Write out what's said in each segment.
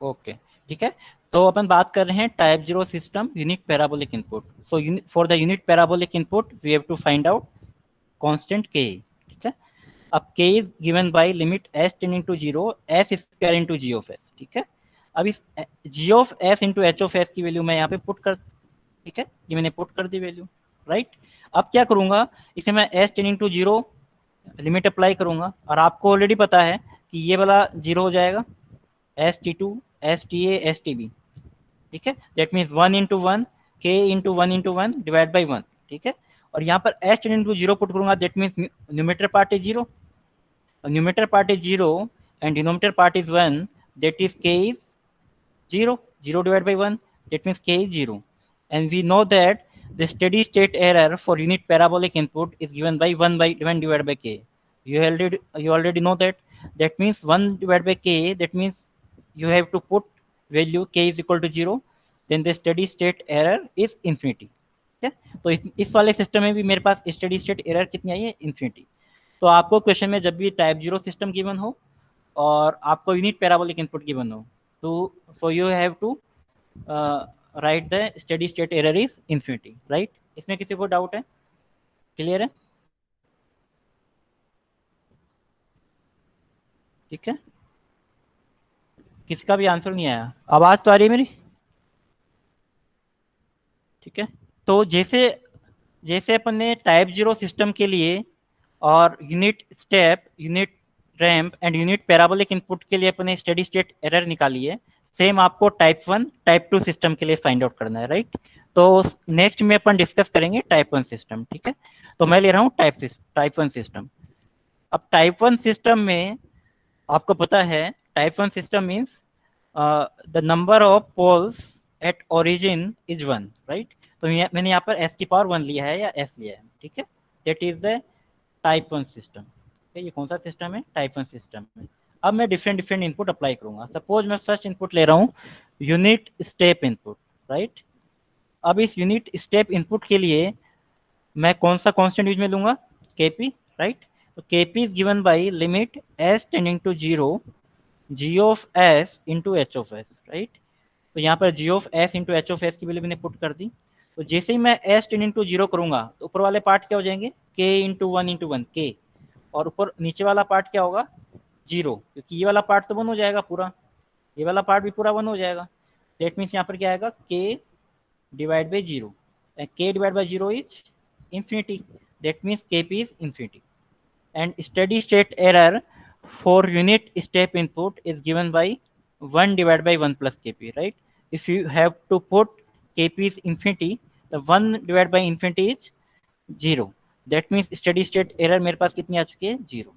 Okay, ठीक है। तो अपन बात कर रहे हैं type zero system unique parabolic input. So for the unit parabolic input we have to find out constant K, ठीक है। अब k is given by limit s tending to 0 s square into g of s, ठीक है। अब इस g of s into h of s की value मैं यहाँ पे पुट कर, ठीक है, ये मैंने पुट कर दी वैल्यू, राइट। अब क्या करूंगा, इसे मैं s tending to 0 limit apply करूंगा, और आपको ऑलरेडी पता है कि ये वाला 0 हो जाएगा, s t to s t s t b, ठीक है। That means 1 into one, k into one into one divide by one, ठीक है। और यहाँ पर s ten into zero put करूंगा, that means numerator part is zero, numerator part is zero and denominator part is one, that is k is zero, zero divide by one, that means k is zero. And we know that the steady state error for unit parabolic input is given by 1 by 1 divided by k. You already know that. That means 1 divided by k, that means you have to put value k is equal to 0, then the steady state error is infinity, ठीक है। तो इस वाले system में भी मेरे पास steady state error कितनी आई है, इन्फिनिटी। तो आपको क्वेश्चन में जब भी टाइप जीरो सिस्टम गिवन हो और आपको यूनिट पैराबोलिक इनपुट गिवन हो, तो so you have to write the steady state error is infinity, right. इसमें किसी को डाउट है, क्लियर है, ठीक है। किसी का भी आंसर नहीं आया, आवाज तो आ रही है मेरी, ठीक है। तो जैसे जैसे अपन ने टाइप जीरो सिस्टम के लिए और unit step, unit ramp and unit parabolic input के लिए अपने स्टेडी स्टेट एरर निकाली है, सेम आपको type one type two system के लिए फाइंड आउट करना है, राइट। तो नेक्स्ट में अपन डिस्कस करेंगे टाइप वन सिस्टम, ठीक है। तो मैं ले रहा हूँ टाइप वन सिस्टम। अब टाइप वन सिस्टम में आपको पता है, type one system means the number of poles at origin is one, right. तो मैंने यहाँ पर एस की पावर वन लिया है या एस लिया है, ठीक है। That is the type one system, ये कौन सा सिस्टम है, टाइप वन सिस्टम है। अब मैं डिफरेंट डिफरेंट इनपुट अप्लाई करूंगा। सपोज मैं फर्स्ट इनपुट ले रहा हूँ यूनिट स्टेप इनपुट, राइट। अब इस यूनिट स्टेप इनपुट के लिए मैं कौन सा कांस्टेंट यूज में लूंगा, केपी, राइट। तो KP is given by limit S tending to zero g of S into H of s, right. तो यहाँ पर g of S into H of S की वैल्यू मैंने पुट कर दी। तो जैसे ही मैं एस टेंडिंग टू जीरो करूंगा तो ऊपर वाले पार्ट क्या हो जाएंगे, के इंटू वन के, और ऊपर नीचे वाला पार्ट क्या होगा, जीरो, क्योंकि ये वाला पार्ट तो वन हो जाएगा पूरा, ये वाला पार्ट भी पूरा वन हो जाएगा। दैट मीन्स यहाँ पर क्या आएगा, के डिवाइड बाई जीरो, के divide by zero is infinity, that means kp is infinity, and steady state error for unit step input is given by 1 divided by 1 plus kp, right. If you have to put kp is infinity, the 1 divided by infinity is 0, that means steady state error मेरे पास कितनी आ चुकी है, 0।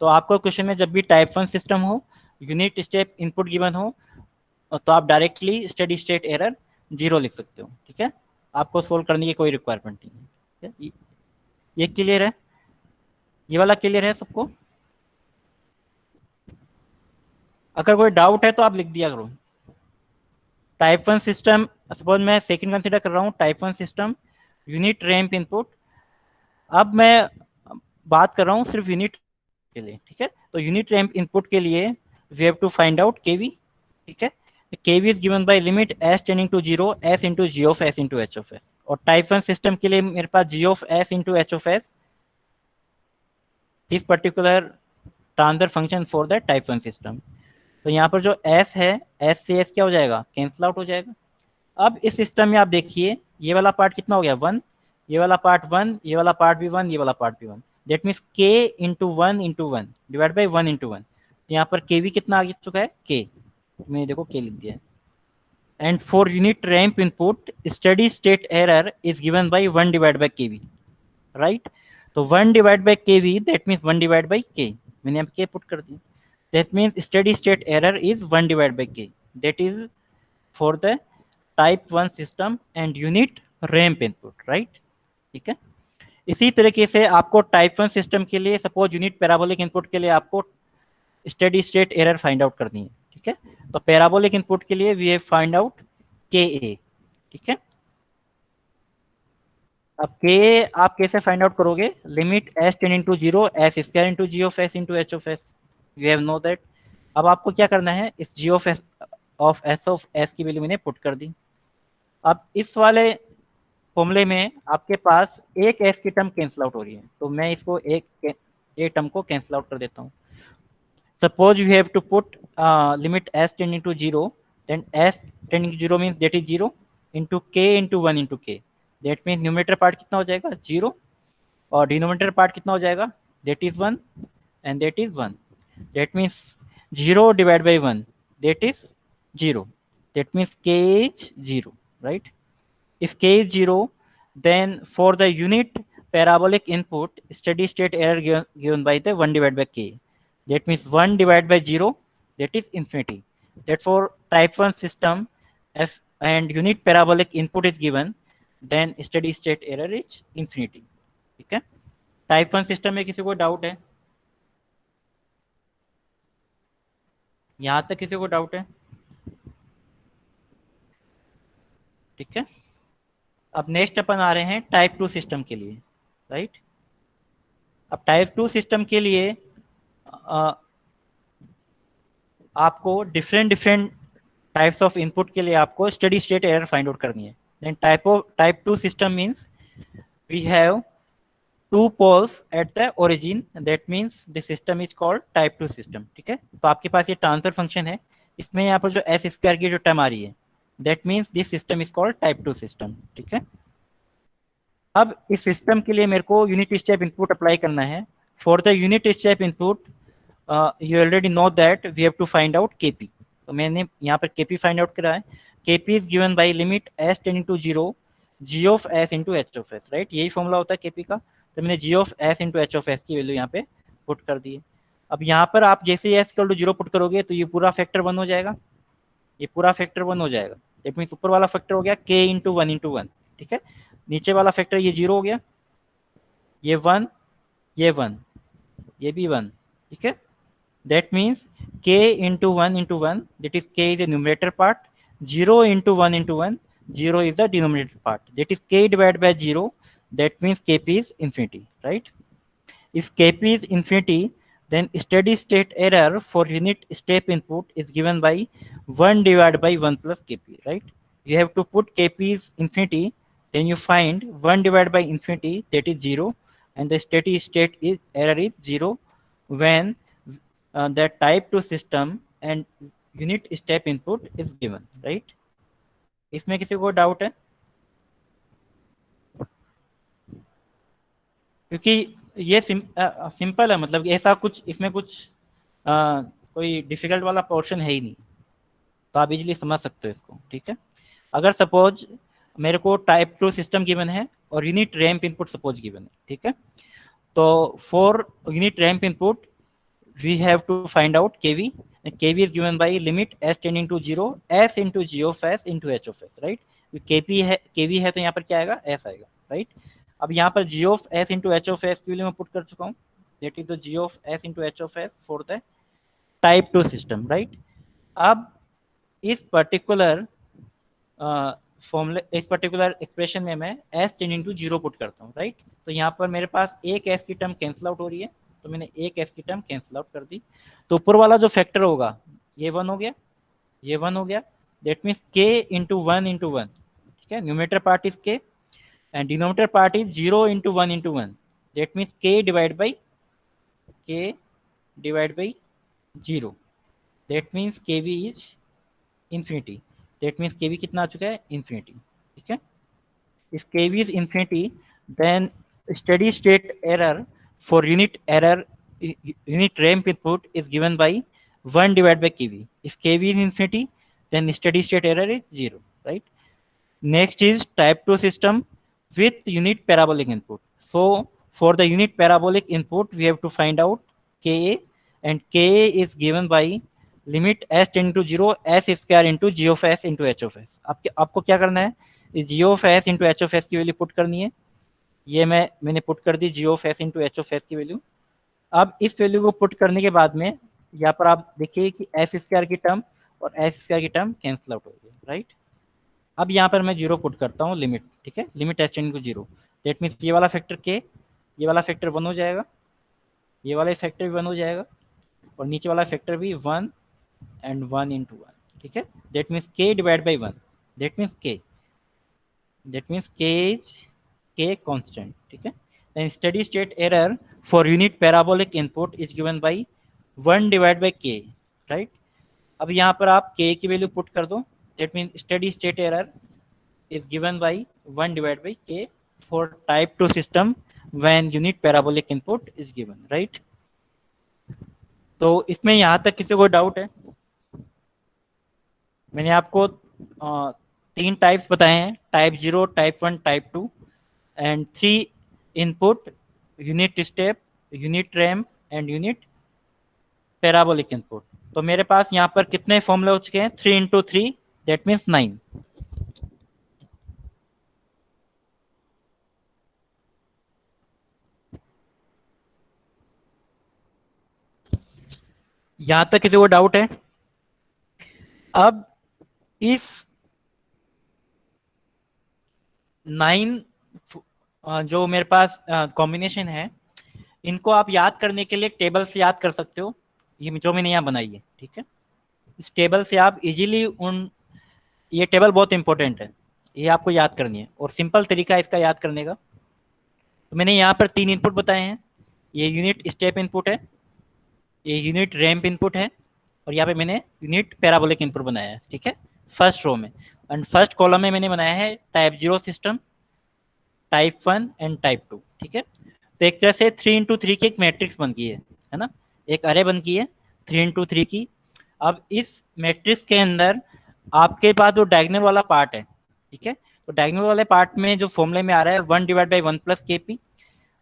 तो आपको question में जब भी type one system हो, यूनिट स्टेप इनपुट गिवन हो, तो आप डायरेक्टली स्टेडी स्टेट एरर 0 लिख सकते हो, ठीक है। आपको सोल्व करने की कोई रिक्वायरमेंट नहीं है। ये क्लियर है, ये वाला क्लियर है सबको। अगर कोई डाउट है तो आप लिख दिया करो। टाइप वन सिस्टम, सपोज मैं सेकंड कंसीडर कर रहा हूँ, type one system unit ramp input. अब मैं बात कर रहा हूँ सिर्फ यूनिट के लिए, ठीक है। तो यूनिट रैम्प इनपुट के लिए we have to find out KV, ठीक है। KV is given by limit S tending to zero s into ji of S into H of s, और टाइप वन सिस्टम के लिए मेरे पास g of S into H of s, this particular transfer function for the type one system. तो यहाँ पर जो S है, एस से एस क्या हो जाएगा, कैंसिल आउट हो जाएगा। अब इस सिस्टम में आप देखिए, ये वाला पार्ट कितना हो गया, वन, ये वाला पार्ट वन, ये वाला पार्ट भी वन, ये वाला पार्ट भी वन, दैट मीन्स के into one divide by one into one. यहाँ पर के वी कितना आ चुका है, के, मैंने देखो के लिख दिया है। And for unit ramp input steady state error is given by one divide by k v, right. तो one divide by k v, that means one divide by k, मैंने यहाँ के पुट कर दिया। That means steady state error is one divide by k, that is for the type one system and unit ramp input, right, ठीक है। इसी तरीके से आपको टाइप वन सिस्टम के लिए सपोज यूनिट पैराबोलिक इनपुट के लिए आपको steady state error find out करनी है, ठीक है। तो पैराबोलिक इनपुट के लिए वी हैव फाइंड आउट के ए, ठीक है। अब के आप कैसे फाइंड आउट करोगे, limit S tending to zero S square into ji of S into H of S, you have know that. अब आपको क्या करना है, इस G of S of S की वैल्यू मैंने पुट कर दी। अब इस वाले फॉर्मूले में आपके पास एक एस की टर्म कैंसिल आउट हो रही है, तो मैं इसको एक टर्म को कैंसिल आउट कर देता हूँ। Suppose you have to put limit s tending to 0, then s tending to 0 means that is 0 into k into 1 into k. That means numerator part कितना हो जाएगा 0 और डिनोमिनेटर पार्ट कितना हो जाएगा that is 1 and that is 1. That means 0 divided by 1 that is 0. That means k is 0, right? If k is 0, then for the unit parabolic input, steady state error given by the 1 divided by k. That means 1 divided by 0, that is infinity. Therefore, type 1 system, if and unit parabolic input is given, then steady state error is infinity. ठीक है, type 1 system में किसी को doubt है? यहाँ तक किसी को डाउट है? ठीक है, अब नेक्स्ट अपन आ रहे हैं टाइप 2 सिस्टम के लिए, राइट? अब टाइप 2 सिस्टम के लिए आपको different different types of input के लिए आपको steady state error find out करनी है। Then type 2 system means we have two poles at the origin, that means the system is called type 2 system. ठीक है, तो आपके पास ये ट्रांसफर फंक्शन है, इसमें यहाँ पर जो एस स्क्वायर की जो टर्म आ रही है, that means this system is called type 2 system. ठीक है, अब इस सिस्टम के लिए मेरे को यूनिट स्टेप इनपुट अप्लाई करना है। For the unit step input you already know that we have to find out kp, तो मैंने यहाँ पर kp फाइंड आउट करा है। kp is given by limit s tending to 0 g of s into h of s, right? यही formula होता है kp का, तो मैंने g of s into h of s की वैल्यू यहाँ पे पुट कर दी है। अब यहाँ पर आप जैसे ही s इक्वल टू 0 पुट करोगे तो ये पूरा फैक्टर 1 हो जाएगा, ये पूरा फैक्टर 1 हो जाएगा। दैट मीन्स ऊपर वाला फैक्टर हो गया k इंटू 1 इंटू 1, ठीक है। नीचे वाला फैक्टर ये 0 हो गया, ये 1, ये 1, ये भी 1, ठीक है। That means k into 1 into 1, that is k is the numerator part, 0 into 1 into 1, 0 is the denominator part, that is k divided by 0, that means kp is infinity, right? If kp is infinity, then steady state error for unit step input is given by 1 divided by 1 plus kp, right? You have to put kp is infinity, then you find 1 divided by infinity, that is 0, and the steady state is error is 0 when that type 2 system and unit step input is given, right? इसमें किसी को doubt है? क्योंकि ये simple है, मतलब ऐसा कुछ इसमें कुछ कोई डिफिकल्ट वाला पोर्शन है ही नहीं, तो आप इजीली समझ सकते हो इसको। ठीक है, अगर सपोज मेरे को टाइप 2 सिस्टम गिवन है और unit ramp input suppose given है, ठीक है, तो for unit ramp input we have to find out kv, and kv is given by limit s tending to 0 s into g of s into h of s, right? kv है तो यहाँ पर क्या आएगा, s आएगा, right? अब यहाँ पर g of s into h of s की वैल्यू मैं पुट कर चुका हूँ, that is the g of s into h of s for the type 2 system, right? अब इस पर्टिकुलर फॉर्मूले, इस पर्टिकुलर एक्सप्रेशन में मैं s टेंडिंग टू 0 पुट करता हूँ, राइट? तो यहाँ पर मेरे पास एक s की टर्म कैंसिल आउट हो रही है, तो मैंने एक s की टर्म कैंसिल आउट कर दी, तो ऊपर वाला जो फैक्टर होगा ये 1 हो गया, ये 1 हो गया, that means k into 1 into 1, ठीक है। Numerator part is k and denominator part is 0 into 1 into 1, that means k divide by 0, that means kv is infinity, that means kv कितना आ चुका है, infinity, ठीक है। if kv is infinity, then steady state error for unit ramp input is given by 1 divided by kv. If kv is infinity, then steady state error is 0, right? Next is type 2 system with unit parabolic input. So for the unit parabolic input, we have to find out ka, and ka is given by limit s tending to 0 s square into ji of S into H of s. आपको क्या करना है, g of S into H of S की value put करनी है। ये मैंने put कर दी g of S into H of S की वैल्यू। अब इस वैल्यू को पुट करने के बाद में यहाँ पर आप देखिए कि एस स्क्वायर की टर्म और एस स्क्वायर की टर्म कैंसिल आउट हो गई, राइट? अब यहाँ पर मैं 0 पुट करता हूँ लिमिट, ठीक है, limit S tending to 0, that means ये वाला फैक्टर के, ये वाला फैक्टर 1 हो जाएगा, ये वाला फैक्टर भी 1 हो जाएगा, और नीचे वाला फैक्टर भी 1 and 1 into 1, ठीक है, that means k divide by 1, that means k is k constant, ठीक है। Then steady state error for unit parabolic input is given by 1 divide by k, right. अब यहाँ पर आप k की वैल्यू पुट कर दो, that means steady state error is given by 1 divided by k for type 2 system when unit parabolic input is given, right। तो इसमें यहाँ तक किसी को डाउट है? मैंने आपको तीन टाइप्स बताए हैं, type 0, type 1, type 2 and 3 input, unit step, unit ramp and unit parabolic input. तो मेरे पास यहाँ पर कितने फॉर्मूले हो चुके हैं? 3 इंटू 3, दैट मीन्स 9। यहाँ तक किसी को डाउट है? अब इस 9 जो मेरे पास कॉम्बिनेशन है, इनको आप याद करने के लिए टेबल से याद कर सकते हो, ये जो मैंने यहाँ बनाई है, ठीक है। इस टेबल से आप इजीली उन, ये टेबल बहुत इंपॉर्टेंट है, ये आपको याद करनी है और सिंपल तरीका है इसका याद करने का। तो मैंने यहाँ पर 3 इनपुट बताए हैं, ये यूनिट स्टेप इनपुट है, ये यूनिट रैम्प इनपुट है, और यहाँ पे मैंने यूनिट पैराबोलिक इनपुट बनाया है, ठीक है, फर्स्ट रो में। एंड फर्स्ट कॉलम में मैंने बनाया है type 0 system, type 1 and type 2, ठीक है। तो एक तरह से 3 इंटू 3 की एक मैट्रिक्स बन गई है ना, एक अरे बन गई है 3 इंटू 3 की। अब इस मैट्रिक्स के अंदर आपके पास जो डायगोनल वाला पार्ट है, ठीक है, तो डायगोनल वाले पार्ट में जो फॉर्मूले में आ रहा है 1 डिवाइड बाई 1 प्लस के पी,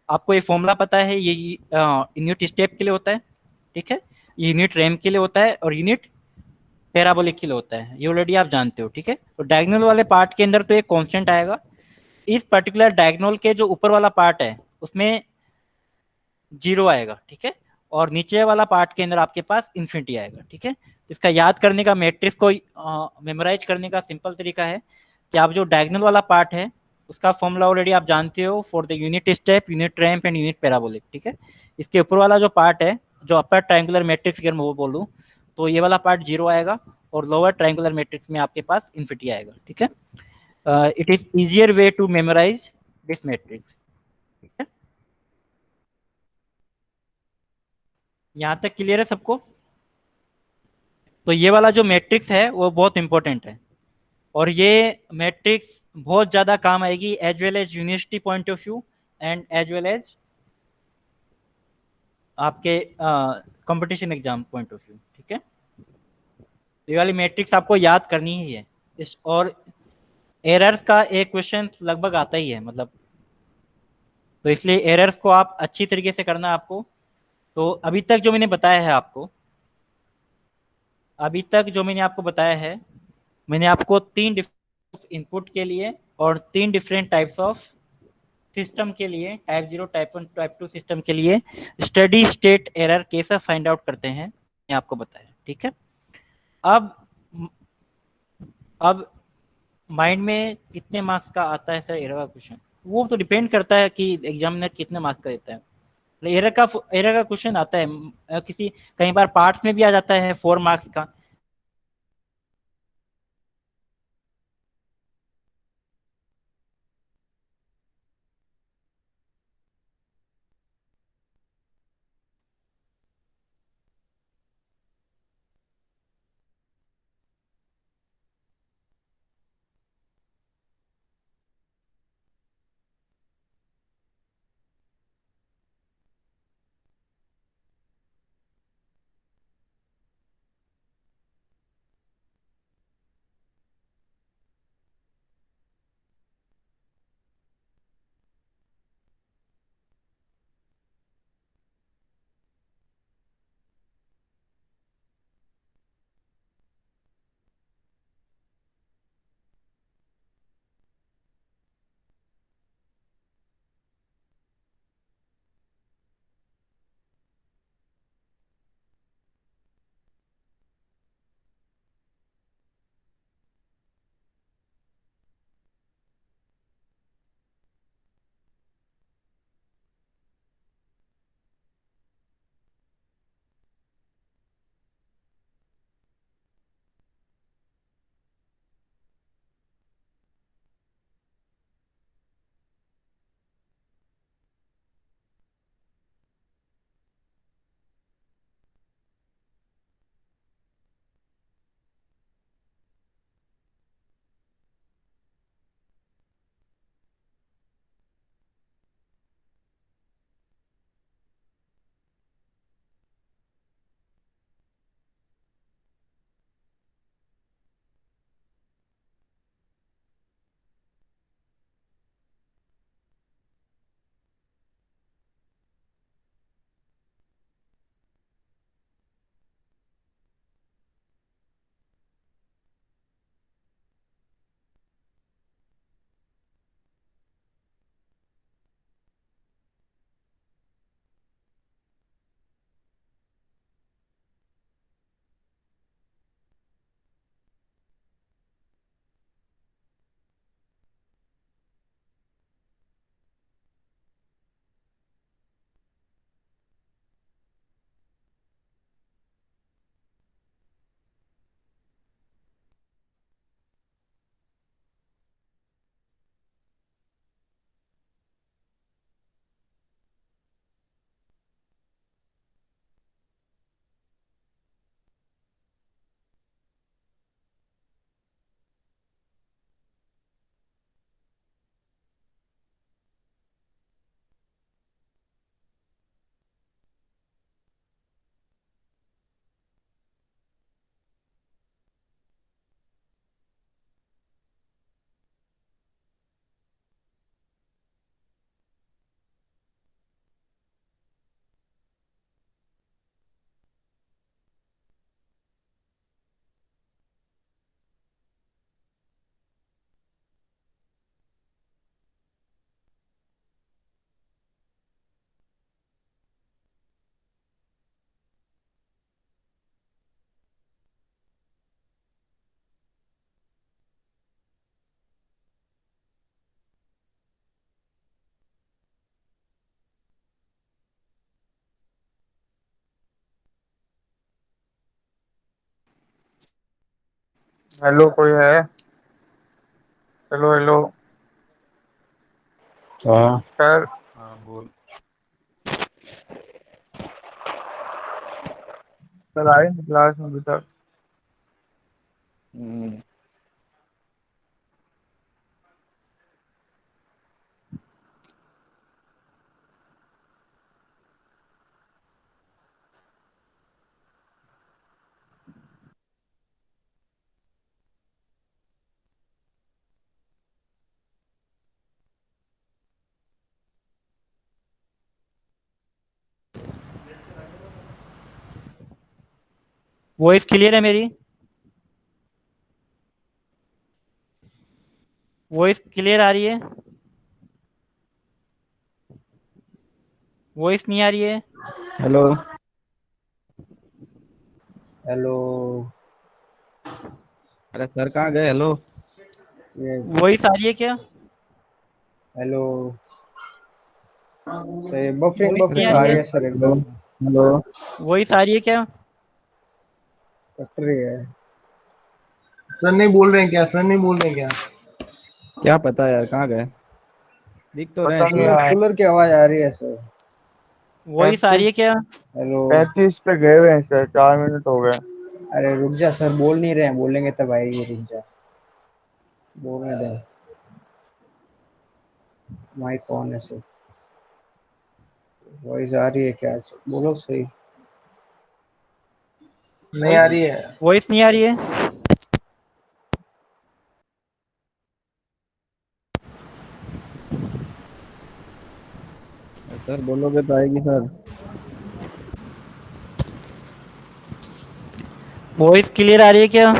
आपको ये फॉर्मूला पता है, ये यूनिट स्टेप के लिए होता है, ठीक है, ये यूनिट रैम्प के लिए होता है और यूनिट पैराबोलिक के लिए होता है, ये ऑलरेडी आप जानते हो, ठीक है। तो डायगोनल वाले पार्ट के अंदर तो एक कांस्टेंट आएगा, इस पर्टिकुलर डायगोनल के जो ऊपर वाला पार्ट है उसमें 0 आएगा, ठीक है, और नीचे वाला पार्ट के अंदर आपके पास इन्फिनिटी आएगा, ठीक है। इसका याद करने का, मैट्रिक्स को मेमोराइज करने का सिंपल तरीका है कि आप जो डायगोनल वाला पार्ट है उसका फॉर्मूला ऑलरेडी आप जानते हो, for the unit step, unit ramp and unit parabolic, ठीक है। इसके ऊपर वाला जो पार्ट है, जो अपर ट्रायंगुलर मैट्रिक्स अगर मैं वो बोलूँ, तो ये वाला पार्ट 0 आएगा और लोअर ट्रायंगुलर मैट्रिक्स में आपके पास इन्फिनिटी आएगा, ठीक है। It is easier way to memorise this matrix, ठीक है। यहाँ तक क्लियर है सबको? तो ये वाला जो मैट्रिक्स है वो बहुत इंपॉर्टेंट है, और ये मैट्रिक्स बहुत ज़्यादा काम आएगी as well as university point of view and as well as आपके competition exam point of view, ठीक है। ये वाली मैट्रिक्स आपको याद करनी ही है। इस और एरर्स का एक क्वेश्चन लगभग आता ही है, मतलब, तो इसलिए एरर्स को आप अच्छी तरीके से करना आपको। तो अभी तक जो मैंने बताया है आपको, अभी तक जो मैंने आपको बताया है, मैंने आपको 3 इनपुट के लिए और 3 डिफरेंट टाइप्स ऑफ सिस्टम के लिए, टाइप 0, टाइप 1, टाइप 2 सिस्टम के लिए स्टडी स्टेट एरर कैसे फाइंड आउट करते हैं मैं आपको बताया, ठीक है। अब अब माइंड में कितने मार्क्स का आता है सर एरर का क्वेश्चन, वो तो डिपेंड करता है कि एग्जामिनर कितने मार्क्स का देता है। एरर का क्वेश्चन आता है किसी, कई बार पार्ट्स में भी आ जाता है 4 मार्क्स का। हेलो, कोई है? Hello hello. हाँ। सर। हाँ बोल। सर आए नहीं क्लास में अभी तक? हम्म। वॉइस क्लियर है मेरी? वॉइस क्लियर आ रही है? वॉइस नहीं आ रही है? हेलो। हेलो। अरे सर कहाँ गए? हेलो। ये वॉइस आ रही है क्या? हेलो। सर बफरिंग वॉइस नहीं आ बफरिंग आ रही रही है? है सर हेलो एकदम। हेलो। वॉइस आ रही है क्या? कट रही है। सर नहीं बोल रहे हैं क्या? सर नहीं बोल रहे हैं क्या? क्या पता यार कहाँ गए? दिख तो रहे हैं पता नहीं सर। यार। कूलर की आवाज आ रही है सर। वॉइस आ रही 35 है क्या? हेलो। 35 पे गए हुए हैं सर, 4 मिनट हो गए। अरे रुक जा सर, बोल नहीं रहे हैं, बोलेंगे तब आएगी, रुक जा। बोलने दे। माइक ऑन है सर। वॉइस आ रही है क्या? बोलो सही। नहीं आ रही है। वॉइस नहीं आ रही है? सर बोलोगे तो आएगी सर। वॉइस क्लियर आ रही है क्या?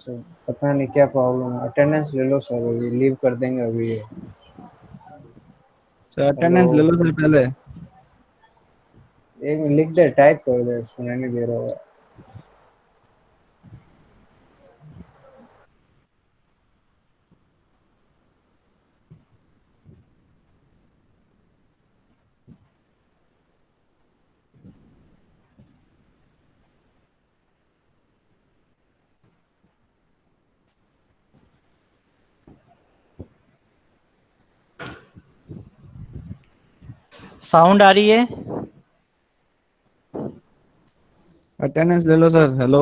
सर पता नहीं क्या प्रॉब्लम है। अटेंडेंस ले लो सर, अभी लीव कर देंगे अभी ये। Sir hello. अटेंडेंस ले लो सर पहले। एक मिनट लिख दे, टाइप कर दे, सुनाई नहीं दे रहा होगा। साउंड आ रही है? अटेंडेंस ले लो sir. Hello.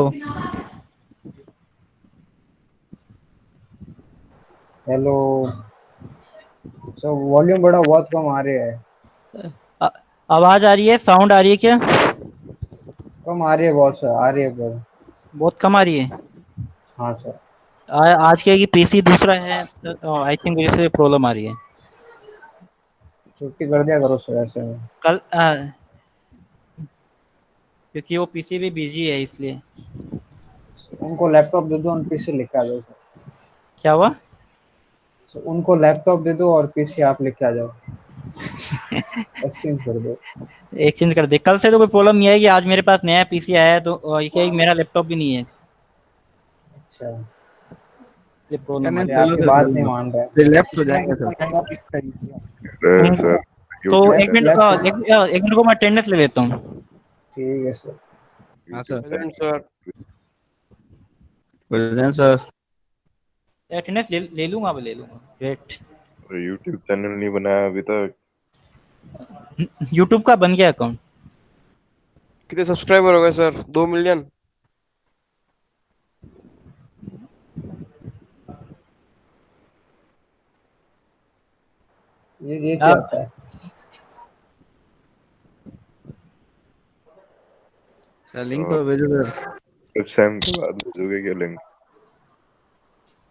Hello. Sir volume बड़ा बहुत कम आ रही है। अ- आवाज आ रही है? साउंड आ रही है क्या? कम आ रही है बहुत सर, आ रही है पर। बहुत कम आ रही है। हाँ सर। आज के की पीसी दूसरा है, आई थिंक वजह से प्रॉब्लम आ रही है। छुट्टी कर दिया करो सर ऐसे में। कल क्योंकि वो पीसी भी बिजी है इसलिए। उनको लैपटॉप दे दो और पीसी लेके आ जाओ सर। क्या हुआ? सर उनको लैपटॉप दे दो और पीसी आप लेके आ जाओ। एक्सचेंज कर दो। एक्सचेंज कर दे, कल से तो कोई प्रॉब्लम नहीं आएगी। आज मेरे पास नया पीसी आया है तो ये क्या है कि मेरा लैपटॉप भी नहीं है, अच्छा। ये प्रॉब्लम आ अटेंडेंस ये ले लो आपकी सर बात नहीं पहले, मान रहा है। फिर लेफ्ट हो जाएंगे सर। रही। सर तो यूट्यूब एक मिनट, लेफ्ट। एक मिनट को मैं अटेंडेंस ले लेता हूँ। ठीक है सर। हाँ YouTube sir. Present sir. Present sir. Attendance ले लूंगा, अब ले लूंगा, वेट। यूट्यूब चैनल नहीं बनाया अभी तक। यूट्यूब का बन गया अकाउंट। कितने सब्सक्राइबर हो गए सर? 2 मिलियन। ये क्या आप होता है? सर लिंक तो तो भेजो सर। कुछ टाइम के बाद भेजोगे क्या लिंक?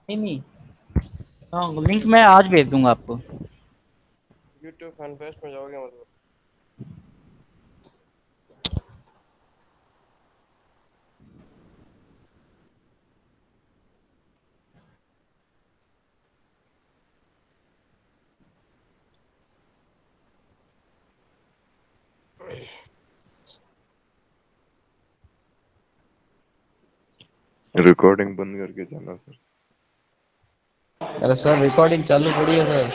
नहीं नहीं, हाँ लिंक मैं आज भेज दूंगा आपको। यूट्यूब फैन फेस्ट में जाओगे मतलब? रिकॉर्डिंग बंद करके जाना सर। अरे सर रिकॉर्डिंग चालू पड़ी है सर।